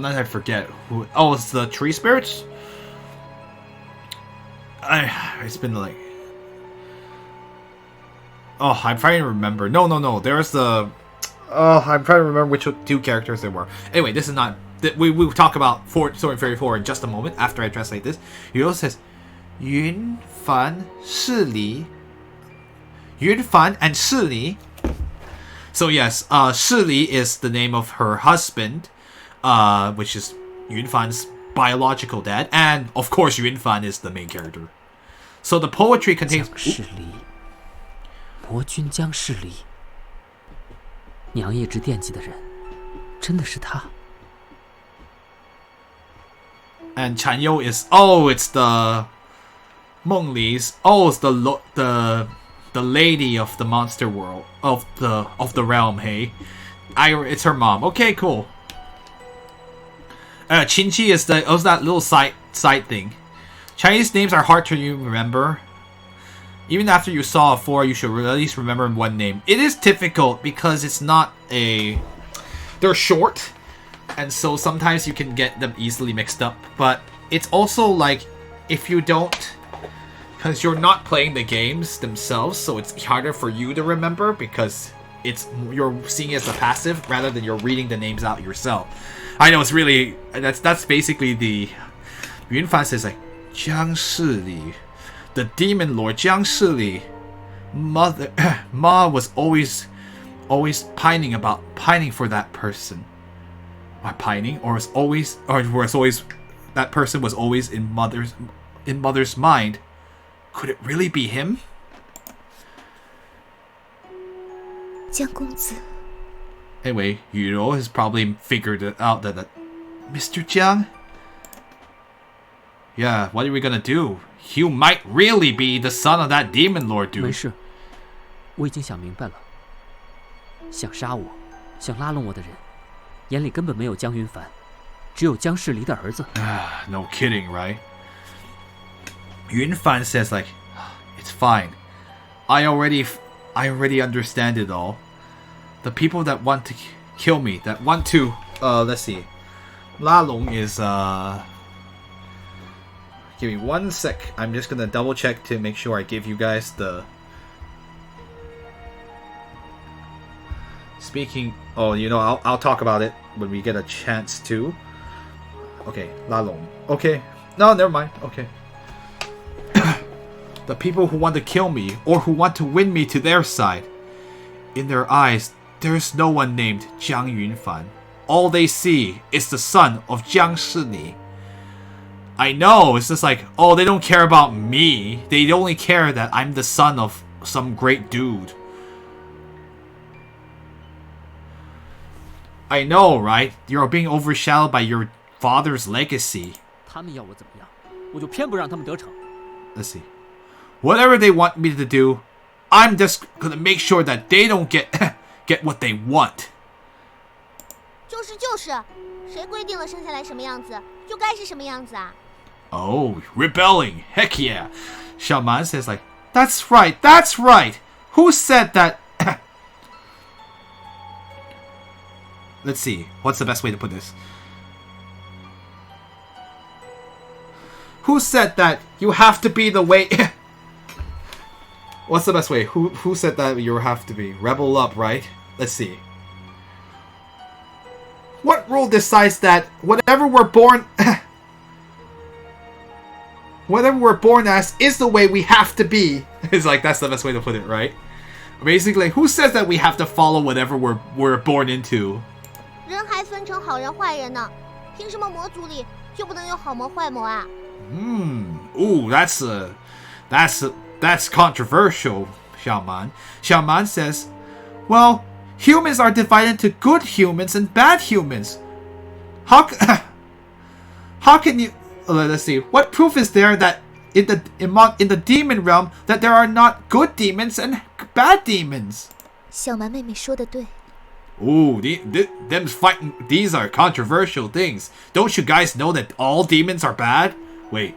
Sometimes I forget who. Oh, it's the tree spirits. It's been like. Oh, I'm trying to remember. No. There's the. Oh, I'm trying to remember which two characters there were. Anyway, this is not. We will talk about Sword and Fairy 4 in just a moment after I translate this. He also says, Yunfan Shili. Yunfan and Shili. So yes, Shili is the name of her husband, which is Yunfan's biological dad, and of course Yunfan is the main character. So the poetry contains. 魔君江世离，娘一直惦记的人，真的是他。And Chanyu is it's the Menglis. Oh, it's the lady of the monster world of the realm. Hey, it's her mom. Okay, cool. Qinqi is that little side thing. Chinese names are hard to remember. Even after you saw 4, you should at least remember one name. It is difficult because it's not a. They're short, and so sometimes you can get them easily mixed up. But it's also like if you don't, because you're not playing the games themselves, so it's harder for you to remember because you're seeing it as a passive rather than you're reading the names out yourself. I know it's really that's basically the Yunfan says like Jiang Shili. The demon lord Jiang Shili, Ma was always pining for that person. Or pining, or was always that person was always in mother's mind. Could it really be him? 江公子. Anyway, Yuro has probably figured it out that Mr. Jiang. Yeah, what are we gonna do? You might really be the son of that demon lord dude. 没事，我已经想明白了。想杀我、想拉拢我的人，眼里根本没有江云凡，只有江世离的儿子。No kidding, right? Yunfan says like, it's fine. I already understand it all. The people that want to kill me, that want to, let's see. La Long is, give me 1 sec. I'm just gonna double check to make sure I give you guys the... Speaking... Oh, I'll talk about it when we get a chance to. Okay, La Long. Okay. No, never mind. Okay. The people who want to kill me, or who want to win me to their side. In their eyes, there's no one named Jiang Yunfan. All they see is the son of Jiang Shili. I know, it's just like, oh, they don't care about me. They only care that I'm the son of some great dude. I know, right? You're being overshadowed by your father's legacy. 他们要我怎么样，我就偏不让他们得逞。 Let's see. Whatever they want me to do, I'm just gonna make sure that they don't get what they want. 就是，谁规定了生下来什么样子，就该是什么样子啊？ Oh, rebelling. Heck yeah. Shaman says like, that's right. Who said that? Let's see. What's the best way to put this? Who said that you have to be the way... What's the best way? Who said that you have to be? Rebel up, right? Let's see. What rule decides that whatever we're born... whatever we're born as is the way we have to be? It's like, that's the best way to put it, right? Basically, who says that we have to follow whatever we're born into? 人还分成好人坏人呢，凭什么魔族里就不能有好魔坏魔啊？ Ooh, that's controversial, Xiaoman. Xiaoman says, well, humans are divided into good humans and bad humans. How can you... Let's see. What proof is there that in the demon realm that there are not good demons and bad demons? 小蛮妹妹说的对。 Ooh, them fighting. These are controversial things. Don't you guys know that all demons are bad? Wait.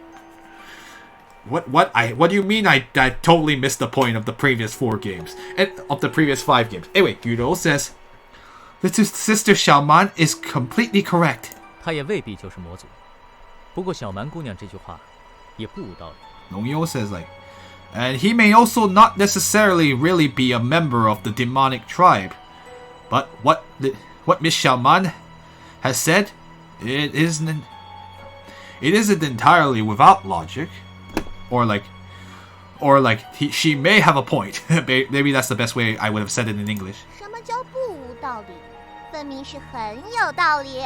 What do you mean? I totally missed the point of the previous 4 games and of the previous 5 games. Anyway, Yudo says, little sister Xiaoman is completely correct. 他也未必就是魔族。不过小蛮姑娘这句话也不无道理。龙幽 says like, and he may also not necessarily really be a member of the demonic tribe, but what Miss Xiaoman has said, it isn't entirely without logic, or like she may have a point. Maybe that's the best way I would have said it in English. 什么叫不无道理？分明是很有道理。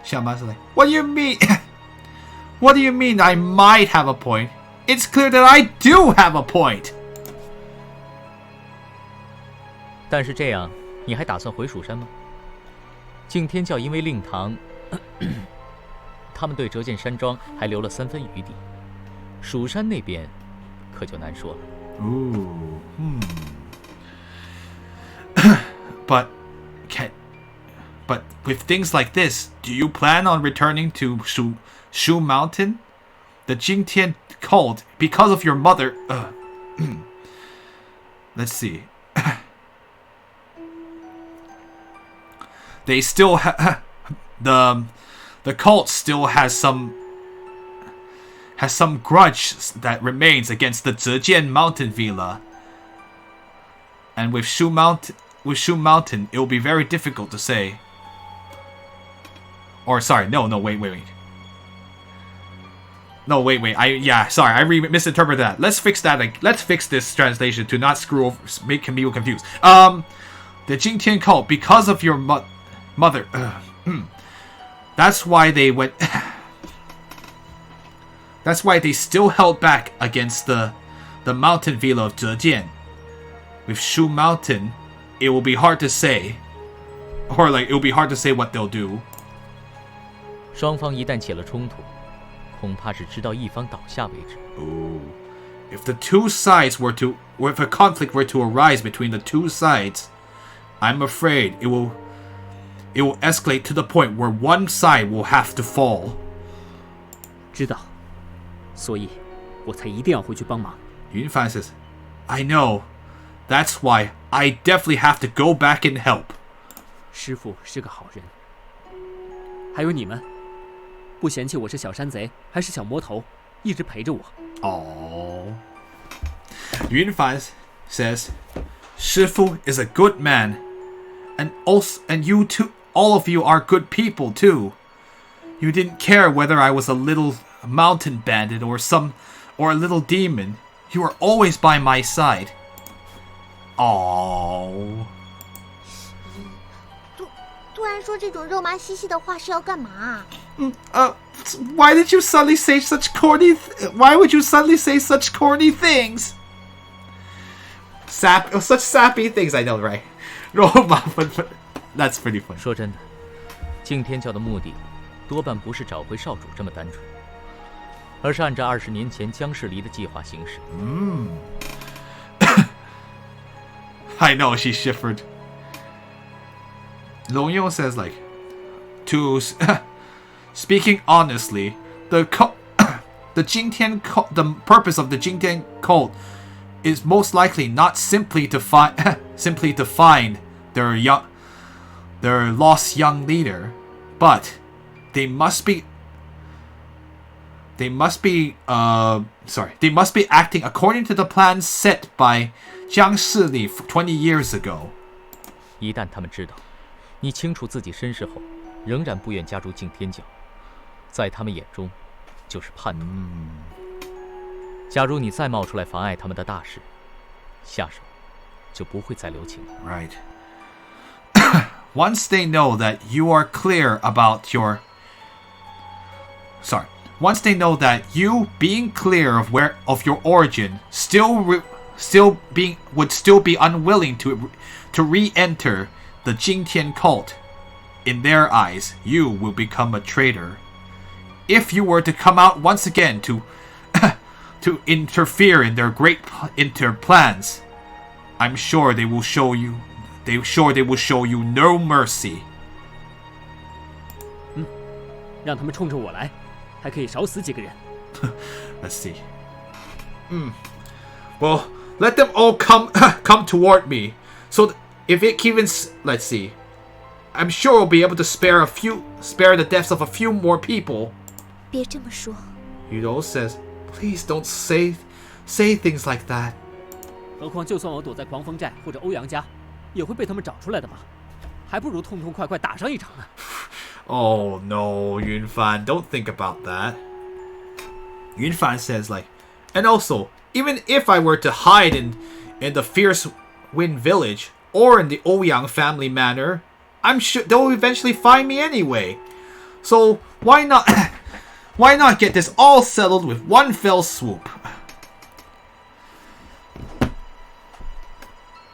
Xiaoman's like, what do you mean? What do you mean I might have a point? It's clear that I do have a point. 但是这样，你还打算回蜀山吗？敬天教因为令堂，他们对折剑山庄还留了3分余地。蜀山那边，可就难说了。But with things like this, do you plan on returning to Shu Mountain? The Jingtian cult, because of your mother... let's see. They still the cult still has some grudge that remains against the Zhejian Mountain Villa. And with Shu Mountain, it will be very difficult to say. Or sorry, no, wait. No, wait. Sorry, I misinterpreted that. Let's fix that. Let's fix this translation to not screw over, make people confused. The Jingtian cult, because of your mother, that's why they went. That's why they still held back against the mountain villa of Zhejian. With Shu Mountain, it will be hard to say, or it will be hard to say what they'll do. 双方一旦起了冲突，恐怕是直到一方倒下为止。If the two sides were to, or if a conflict were to arise between the two sides, I'm afraid it will escalate to the point where one side will have to fall. 知道，所以我才一定要回去帮忙。Yunfan says, I know. That's why I definitely have to go back and help. 师父是个好人，还有你们，不嫌弃我是小山贼还是小魔头，一直陪着我。Oh. Yunfan says, Shifu is a good man, and you too, all of you are good people too. You didn't care whether I was a little mountain bandit or a little demon. You were always by my side. Oh. 突然说这种肉麻兮兮的话是要干嘛？Why did you suddenly say such corny? Why would you suddenly say such corny things? Such sappy things, I know, right? But that's pretty funny. 说真的，敬天教的目的多半不是找回少主这么单纯，而是按照20年前姜世离的计划行事。I know, she shivered. Longyong says, speaking honestly, the purpose of the Jingtian cult is most likely not simply to find their lost young leader, but they must be acting according to the plans set by Jiang Shili 20 years ago. 一旦他们知道你清楚自己身世后，仍然不愿加入敬天教，在他们眼中就是叛徒。假如你再冒出来妨碍他们的大事，下手就不会再留情了。Right. Once they know that you are clear about your... Once they know that you being clear of your origin would still be unwilling to re-enter the Jingtian cult, in their eyes, you will become a traitor. If you were to come out once again to interfere in their great plans, I'm sure they will show you no mercy. 让他们冲着我来，还可以少死几个人。Let's see. Well, let them all come toward me. So if it even, let's see. I'm sure we'll be able to spare a few spare the deaths of a few more people. 别这么说。 Yudo says, please don't say things like that. 何况就算我躲在狂风寨或者欧阳家，也会被他们找出来的嘛，还不如痛痛快快打上一场呢。Oh no, Yunfan, don't think about that. Yunfan says like, and also, even if I were to hide in the Fierce Wind Village or in the Ouyang family manor, I'm sure they'll eventually find me anyway. So why not why not get this all settled with one fell swoop?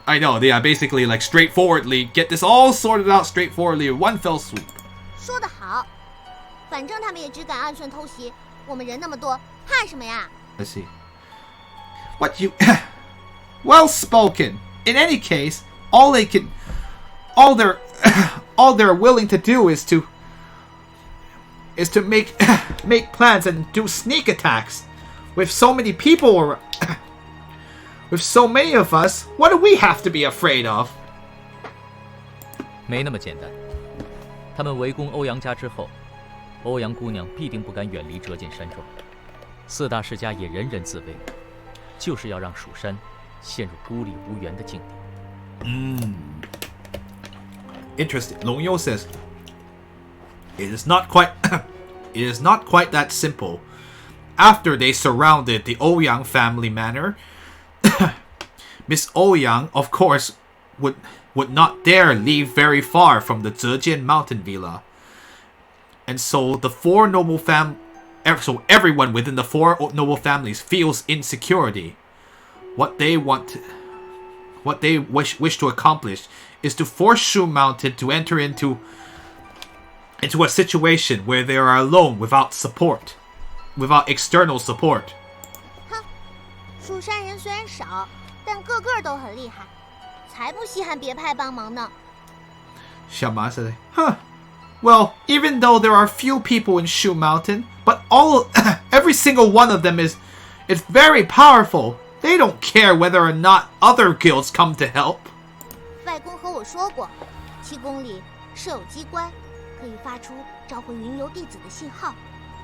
I know, yeah, basically like straightforwardly get this all sorted out straightforwardly with one fell swoop. 说得好，反正他们也只敢暗算偷袭，我们人那么多，怕什么呀？ Let's see. What you well spoken. In any case, all they're willing to do is to make plans and do sneak attacks. With so many people around, with so many of us, what do we have to be afraid of? 没那么简单。他们围攻欧阳家之后，欧阳姑娘必定不敢远离折剑山庄。四大世家也人人自危，就是要让蜀山陷入孤立无援的境地。Interesting. Long Yo says, it is not quite that simple. After they surrounded the Ouyang family manor, Miss Ouyang, of course, would not dare leave very far from the Zhejian mountain villa. And so everyone within the four noble families feels insecurity. What they wish to accomplish is to force Shu Mountain to enter into a situation where they are alone without external support. 哼，蜀山人虽然少，但个个都很厉害，才不稀罕别派帮忙呢。 Xiaoma said, huh. Well, even though there are few people in Shu Mountain, but every single one of them is very powerful. They don't care whether or not other guilds come to help. 外公和我说过，七公里设有机关，可以发出召回云游弟子的信号，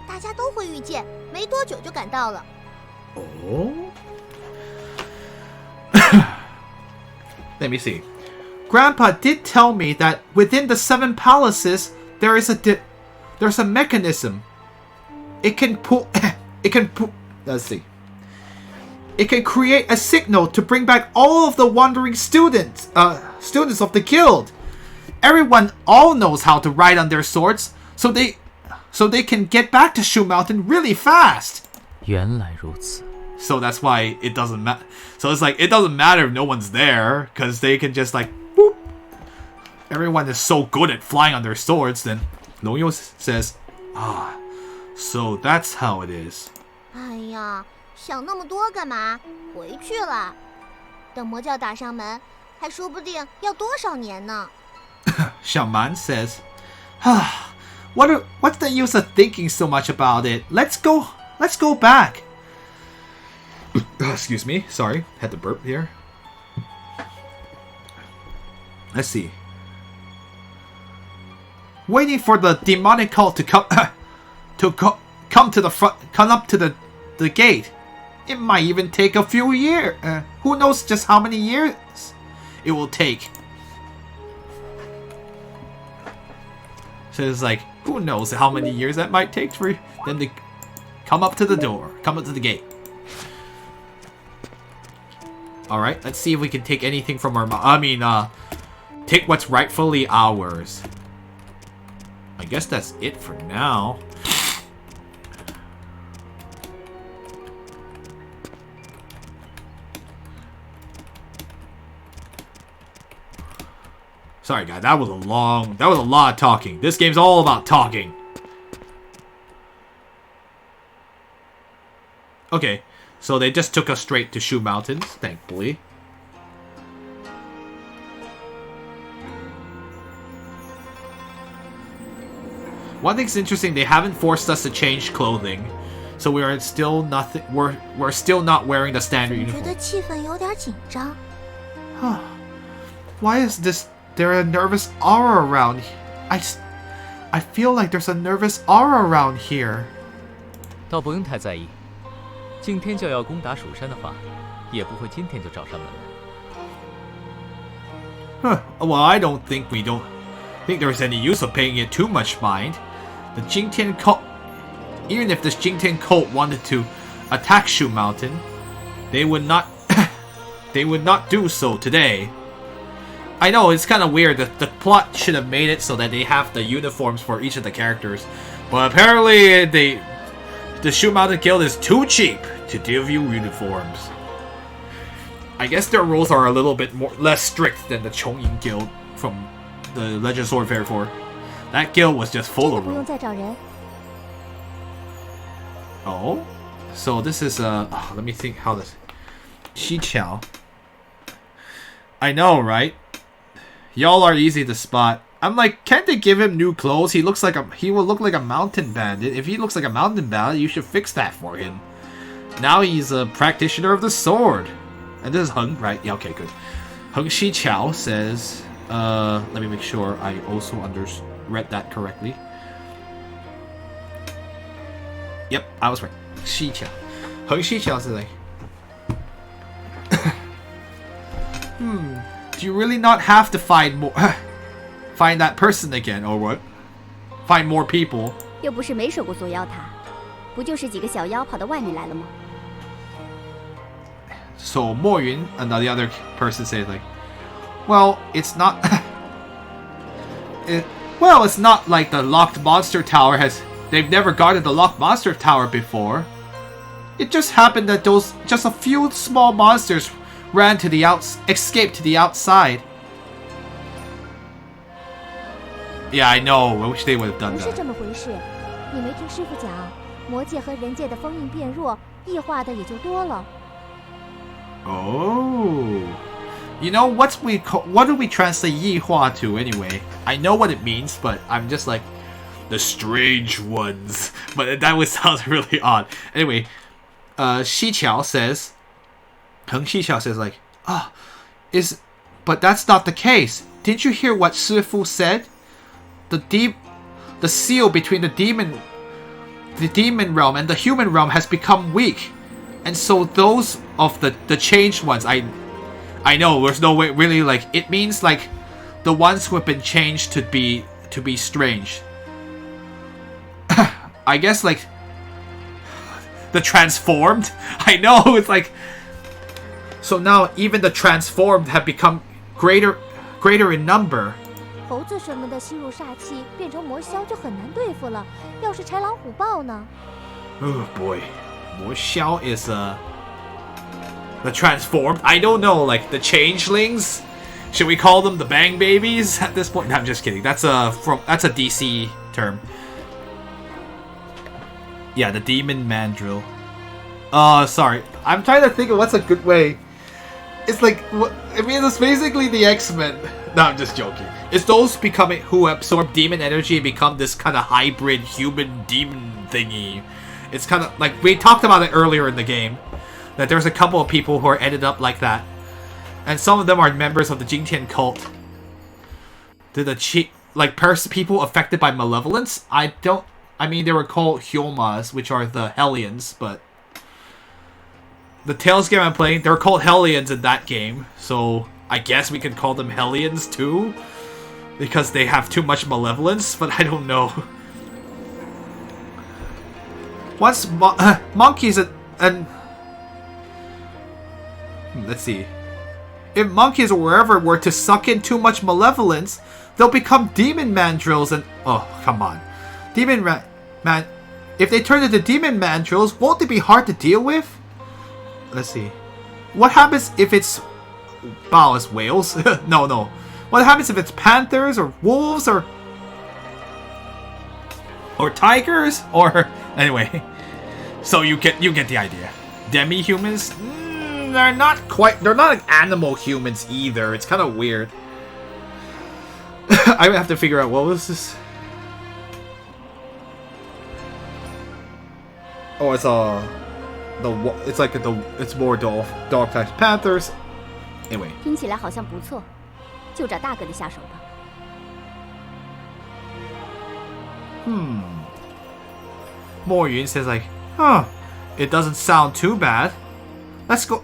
大家都会遇见，没多久就赶到了。 Oh? Let me see. Grandpa did tell me that within the 7 palaces there's a mechanism. It can let's see. It can create a signal to bring back all of the wandering students of the guild. Everyone all knows how to ride on their swords, so they can get back to Shu Mountain really fast. 原来如此。 So that's why it doesn't matter. So it's like it doesn't matter if no one's there, because they can just like whoop. Everyone is so good at flying on their swords. Then Noyo says, so that's how it is. 哎呀，想那么多干嘛？回去了，等魔教打上门，还说不定要多少年呢。 Shaman says, what's the use of thinking so much about it? Let's go back. Excuse me, sorry, had to burp here. Let's see. Waiting for the demonic cult to come come to the front, come up to the gate. It might even take a few years. Who knows just how many years it will take? So it's like, who knows how many years that might take for them to come up to the door, come up to the gate. Alright, let's see if we can take anything from our... take what's rightfully ours. I guess that's it for now. Sorry, guys, that was a lot of talking. This game's all about talking. Okay, so they just took us straight to Shu Mountains, thankfully. One thing's interesting, they haven't forced us to change clothing. So we are still nothing. We're still not wearing the standard uniform. 觉得气氛有点紧张。 Why is there a nervous aura around? I feel like there's a nervous aura around here. 倒不用太在意。敬天教要攻打蜀山的话，也不会今天就找上门来。Well, I don't think there's any use of paying it too much mind. The Jingtian cult, even if this Jingtian cult wanted to attack Shu Mountain, they would not do so today. I know it's kind of weird that the plot should have made it so that they have the uniforms for each of the characters, but apparently the Shu Mountain Guild is too cheap to give you uniforms. I guess their rules are a little bit less strict than the Chongying Guild from the Legend of Sword Fairy 4. That guild was just full of rules. Oh? So this is let me think how this... Xiqiao. I know, right? Y'all are easy to spot. I'm like, can't they give him new clothes? He will look like a mountain bandit. If he looks like a mountain bandit, you should fix that for him. Now he's a practitioner of the sword. And this is Heng, right? Yeah, okay, good. Heng Xiqiao says... let me make sure I also read that correctly. Yep, I was right. Xiqiao. Heng Xiqiao says like... Do you really not have to find more... find that person again, or what? Find more people. 又不是没守过锁妖塔，不就是几个小妖跑到外面来了吗？ So Mo Yun, and the other person says like, well, it's not... it's not like the locked monster tower has... They've never guarded the locked monster tower before. It just happened that just a few small monsters escaped to the outside. Yeah, I know. I wish they would have done 不是 that. 这么回事，你没听师傅讲，魔界和人界的封印变弱，异化的也就多了。 Oh. You know, what do we translate Yihua to anyway? I know what it means, but I'm just like, the strange ones. But that would sound really odd. Anyway, Xiqiao says, Heng Xiqiao says like, but that's not the case. Didn't you hear what Shifu said? The seal between the demon realm and the human realm has become weak. And so those of the changed ones, I know there's no way really, like, it means like the ones who have been changed to be strange. I guess like the transformed. I know, it's like, so now even the transformed have become greater in number. 猴子什么的吸入煞气，变成魔枭就很难对付了。要是豺狼虎豹呢？ Oh boy. Mo Xiao is the transformed. I don't know, like the changelings. Should we call them the bang babies at this point? No, I'm just kidding. That's a DC term. Yeah, the demon mandrill. Sorry. I'm trying to think of what's a good way. It's like, I mean, it's basically the X-Men. No, I'm just joking. It's those who absorb demon energy and become this kind of hybrid human demon thingy. It's kind of like, we talked about it earlier in the game, that there's a couple of people who are ended up like that. And some of them are members of the Jingtian cult. People affected by malevolence? I mean, they were called Hyomas, which are the Hellions, but... The Tales game I'm playing, they're called Hellions in that game, so I guess we could call them Hellions too? Because they have too much malevolence, but I don't know. Once monkeys and let's see, if monkeys or wherever were to suck in too much malevolence, they'll become demon mandrills and come on, if they turn into demon mandrills, won't they be hard to deal with? Let's see, what happens if it's whales? no. What happens if it's panthers or wolves or tigers or anyway? So you get the idea. Demi-humans? They're not like animal humans either. It's kind of weird. I have to figure out, what was this? Oh, it's more dog types. Panthers. Anyway. 听起来好像不错，就找大哥的下手吧。Mo Yun says like, huh, it doesn't sound too bad. Let's go.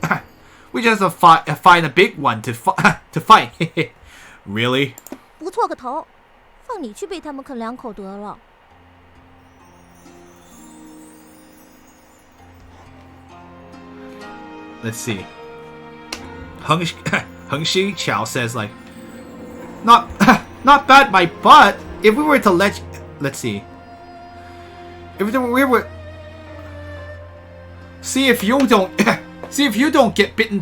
We just have to find a big one to fight. Really? 不错个头，放你去被他们啃两口得了。Let's see. Heng Shi Qiao says like, not bad, my butt. If we were to let's see. If we were, see if you don't get bitten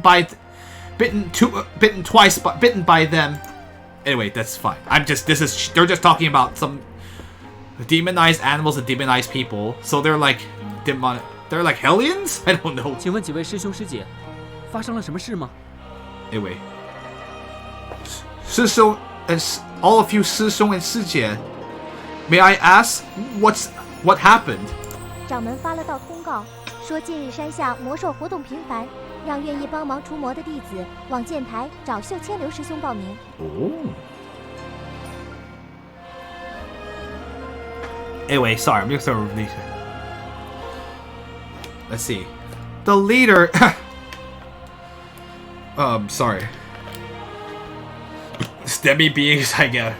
twice, but bitten by them. Anyway, that's fine. They're just talking about some demonized animals and demonized people. So they're like they're like hellions? I don't know. 请问几位师兄师姐，发生了什么事吗？ Anyway, 师兄 and all of you 师兄 and 师姐, may I ask what happened? 掌门发了道通告，说近日山下魔兽活动频繁，让愿意帮忙除魔的弟子往剑台找秀千流师兄报名。Oh. Anyway, sorry, I'm just gonna release it. Let's see. The leader. Sorry. Demi beings, I guess.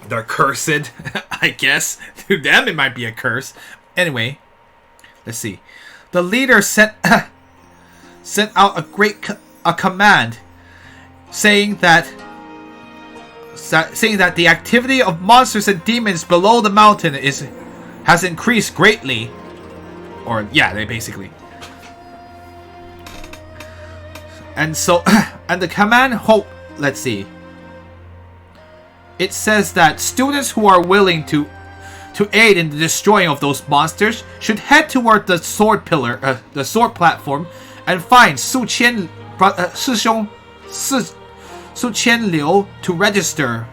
They're cursed, I guess. To them, it might be a curse. Anyway, let's see. The leader sent out a command saying that the activity of monsters and demons below the mountain has increased greatly. Or yeah, they basically. And so and the command let's see. It says that students who are willing to aid in the destroying of those monsters should head toward the sword pillar, the sword platform, and find Su Qian Liu to register.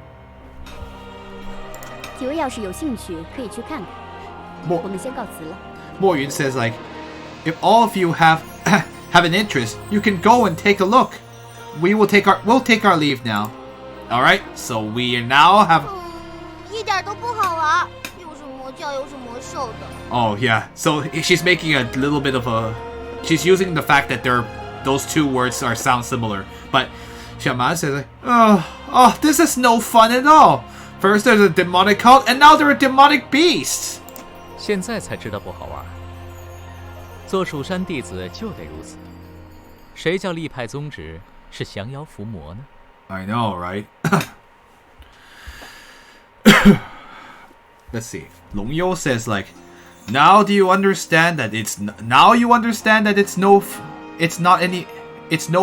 几位要是有兴趣，可以去看看。我们先告辞了。 Mo Yun says like, if all of you have an interest, you can go and take a look. We'll take our leave now. All right, so we now have. 一点都不好玩，又是魔教又是魔兽的。 Oh yeah, so she's making a little bit of a. She's using the fact that those two words sound similar, but Xiaoman says like, oh, this is no fun at all. First there's a demonic cult, and now there are demonic beasts. 现在才知道不好玩。做蜀山弟子就得如此。谁叫立派宗旨是降妖伏魔呢？ I know, right? Let's see. Long Yo says like, now you understand that it's no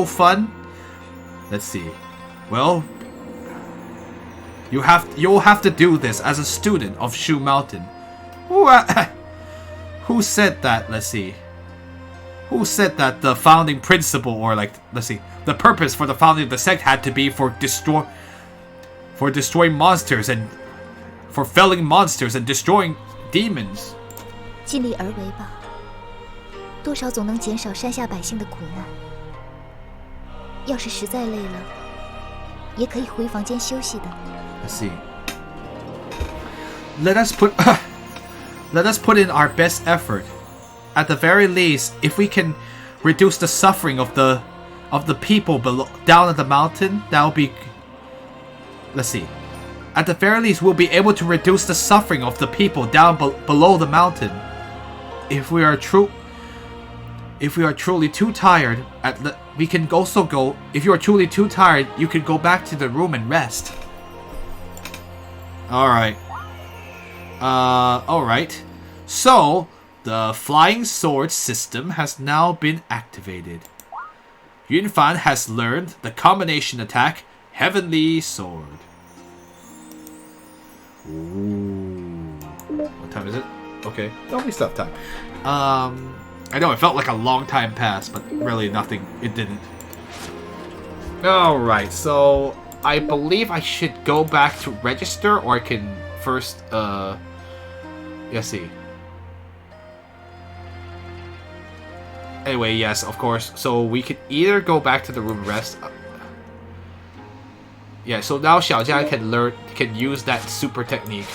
fun. Let's see. Well, you'll have to do this as a student of Shu Mountain. Who said that? Let's see. Who said that the founding principle, or like, let's see, the purpose for the founding of the sect had to be for destroying monsters and for felling monsters and destroying demons? 尽力而为吧，多少总能减少山下百姓的苦难。要是实在累了，也可以回房间休息的。Let's see. Let us put in our best effort. At the very least, if we can reduce the suffering of the people down at the mountain, that'll be. Let's see. At the very least, we'll be able to reduce the suffering of the people down below the mountain. If we are truly too tired, we can also go. If you are truly too tired, you can go back to the room and rest. All right. All right. So the flying sword system has now been activated. Yunfan has learned the combination attack, Heavenly Sword. Ooh. What time is it? Okay. Oh, we still have time. I know it felt like a long time passed, but really nothing. It didn't. Alright, so I believe I should go back to register, or I can first, let's see. Anyway, yes, of course. So we could either go back to the room and rest. Yeah, so now Xiaojia can use that super technique.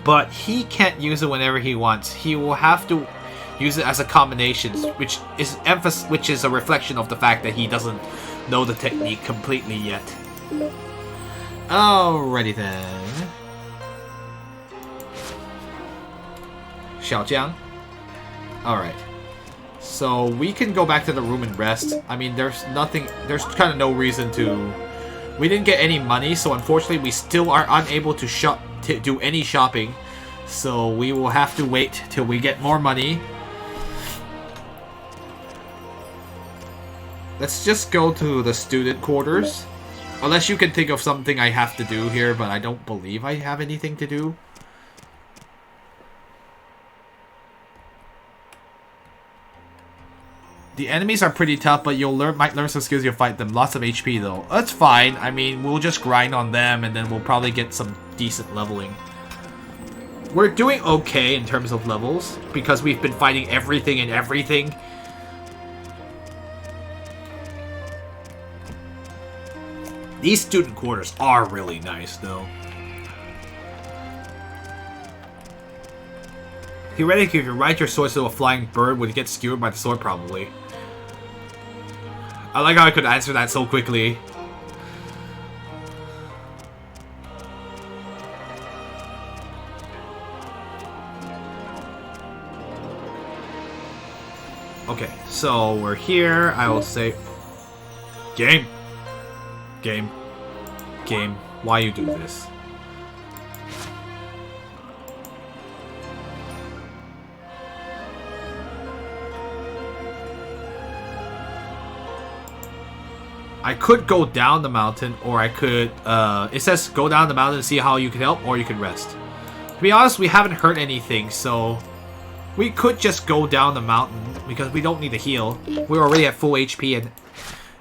But he can't use it whenever he wants. He will have to use it as a combination, which is a reflection of the fact that he doesn't know the technique completely yet. Alrighty then. Xiaojiang. Alright. So we can go back to the room and rest. I mean, there's kind of no reason to... We didn't get any money, so unfortunately we still are unable to do any shopping. So we will have to wait till we get more money. Let's just go to the student quarters. Unless you can think of something I have to do here, but I don't believe I have anything to do. The enemies are pretty tough, but might learn some skills you'll fight them. Lots of HP though. That's fine. I mean, we'll just grind on them and then we'll probably get some decent leveling. We're doing okay in terms of levels because we've been fighting everything and everything. These student quarters are really nice though. Theoretically, if you ride your sword to a flying bird, would it get skewered by the sword? Probably. I like how I could answer that so quickly. Okay, so we're here. I will say... Game. Game. Game. Why you do this? I could go down the mountain, or I could, it says go down the mountain and see how you can help, or you can rest. To be honest, we haven't heard anything, so we could just go down the mountain, because we don't need to heal. We're already at full HP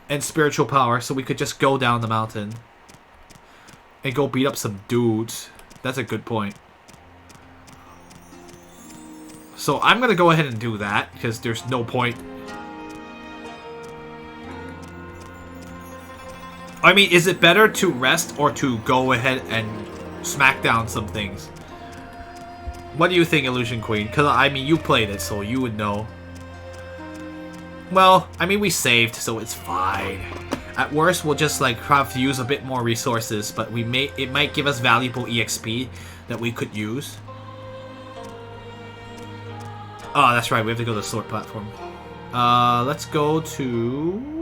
and spiritual power, so we could just go down the mountain. And go beat up some dudes. That's a good point. So I'm gonna go ahead and do that, because there's no point. I mean, is it better to rest or to go ahead and smack down some things? What do you think, Illusion Queen? Because, I mean, you played it, so you would know. Well, I mean, we saved, so it's fine. At worst, we'll just, like, have to use a bit more resources, but it might give us valuable EXP that we could use. Oh, that's right, we have to go to the sword platform. Let's go to...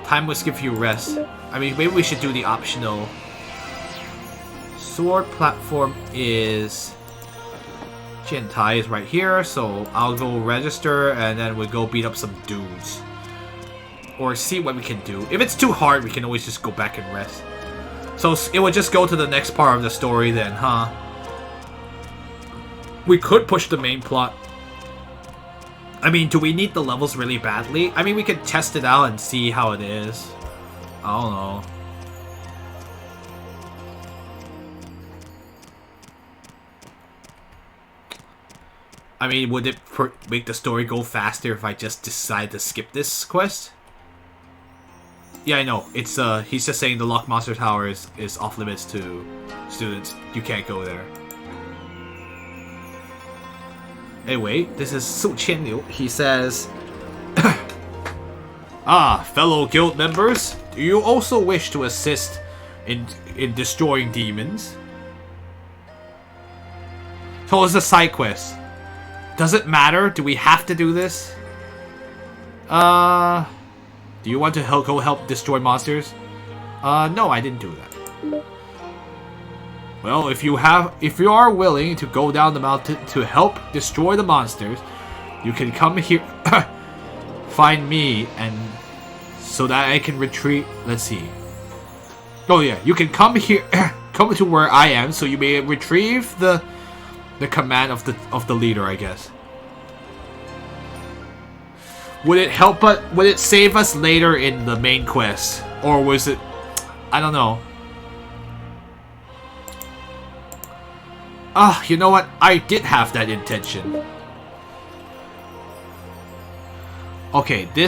Time will skip for you rest. I mean, maybe we should do the optional. Sword platform is... Jiantai is right here, so I'll go register and then we'll go beat up some dudes. Or see what we can do. If it's too hard, we can always just go back and rest. So it would just go to the next part of the story then, huh? We could push the main plot. I mean, do we need the levels really badly? I mean, we could test it out and see how it is. I don't know. I mean, would it make the story go faster if I just decide to skip this quest? Yeah, I know. It's he's just saying the Lock Monster Tower is off limits to students. You can't go there. Anyway, this is Su Qianliu. He says, ah, fellow guild members, do you also wish to assist in destroying demons? So it's a side quest. Does it matter? Do we have to do this? Do you want to go help destroy monsters? No, I didn't do that. Well, if you are willing to go down the mountain to help destroy the monsters, you can come here, find me, and so that I can retreat. Let's see. Oh yeah, you can come here, come to where I am, so you may retrieve the command of the leader, I guess. Would it help? But would it save us later in the main quest, or was it? I don't know. Ah, you know what? I did have that intention. Okay, this